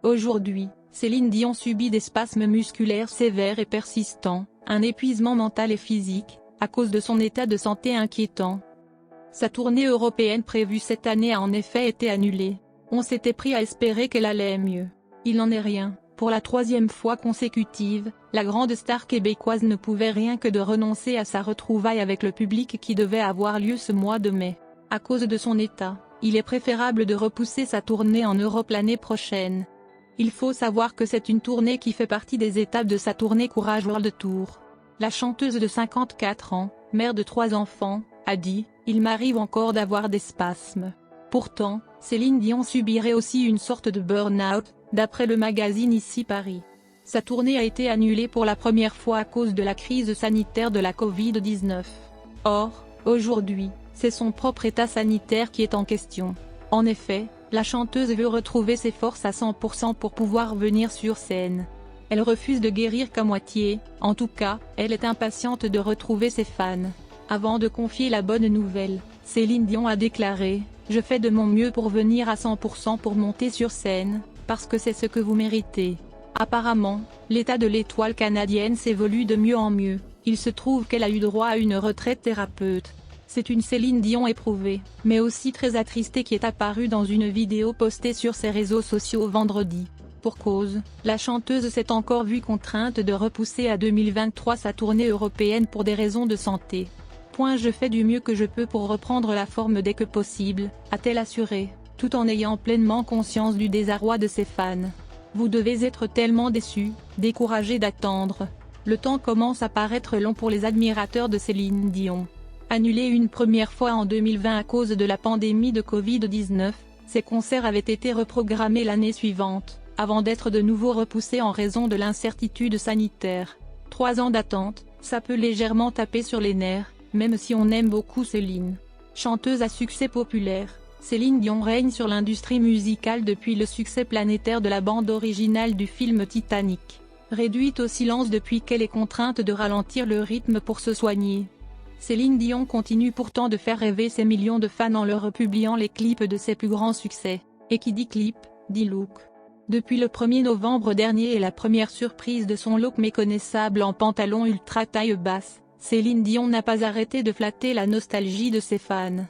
Aujourd'hui, Céline Dion subit des spasmes musculaires sévères et persistants, un épuisement mental et physique, à cause de son état de santé inquiétant. Sa tournée européenne prévue cette année a en effet été annulée. On s'était pris à espérer qu'elle allait mieux. Il n'en est rien. Pour la troisième fois consécutive, la grande star québécoise ne pouvait rien que de renoncer à sa retrouvaille avec le public qui devait avoir lieu ce mois de mai. À cause de son état, il est préférable de repousser sa tournée en Europe l'année prochaine. Il faut savoir que c'est une tournée qui fait partie des étapes de sa tournée Courage World Tour. La chanteuse de 54 ans, mère de 3 enfants, a dit « Il m'arrive encore d'avoir des spasmes ». Pourtant, Céline Dion subirait aussi une sorte de burn-out, d'après le magazine Ici Paris. Sa tournée a été annulée pour la première fois à cause de la crise sanitaire de la Covid-19. Or, aujourd'hui, c'est son propre état sanitaire qui est en question. En effet, la chanteuse veut retrouver ses forces à 100% pour pouvoir venir sur scène. Elle refuse de guérir qu'à moitié, en tout cas, elle est impatiente de retrouver ses fans. Avant de confier la bonne nouvelle, Céline Dion a déclaré « Je fais de mon mieux pour venir à 100% pour monter sur scène, parce que c'est ce que vous méritez ». Apparemment, l'état de l'étoile canadienne s'évolue de mieux en mieux. Il se trouve qu'elle a eu droit à une retraite thérapeute. C'est une Céline Dion éprouvée, mais aussi très attristée qui est apparue dans une vidéo postée sur ses réseaux sociaux vendredi. Pour cause, la chanteuse s'est encore vue contrainte de repousser à 2023 sa tournée européenne pour des raisons de santé. Je fais du mieux que je peux pour reprendre la forme dès que possible, a-t-elle assuré, tout en ayant pleinement conscience du désarroi de ses fans. Vous devez être tellement déçus, découragés d'attendre. Le temps commence à paraître long pour les admirateurs de Céline Dion. Annulé une première fois en 2020 à cause de la pandémie de Covid-19, ses concerts avaient été reprogrammés l'année suivante, avant d'être de nouveau repoussés en raison de l'incertitude sanitaire. 3 ans d'attente, ça peut légèrement taper sur les nerfs, même si on aime beaucoup Céline. Chanteuse à succès populaire, Céline Dion règne sur l'industrie musicale depuis le succès planétaire de la bande originale du film Titanic. Réduite au silence depuis qu'elle est contrainte de ralentir le rythme pour se soigner. Céline Dion continue pourtant de faire rêver ses millions de fans en leur republiant les clips de ses plus grands succès. Et qui dit clip, dit look. Depuis le 1er novembre dernier et la première surprise de son look méconnaissable en pantalon ultra taille basse, Céline Dion n'a pas arrêté de flatter la nostalgie de ses fans.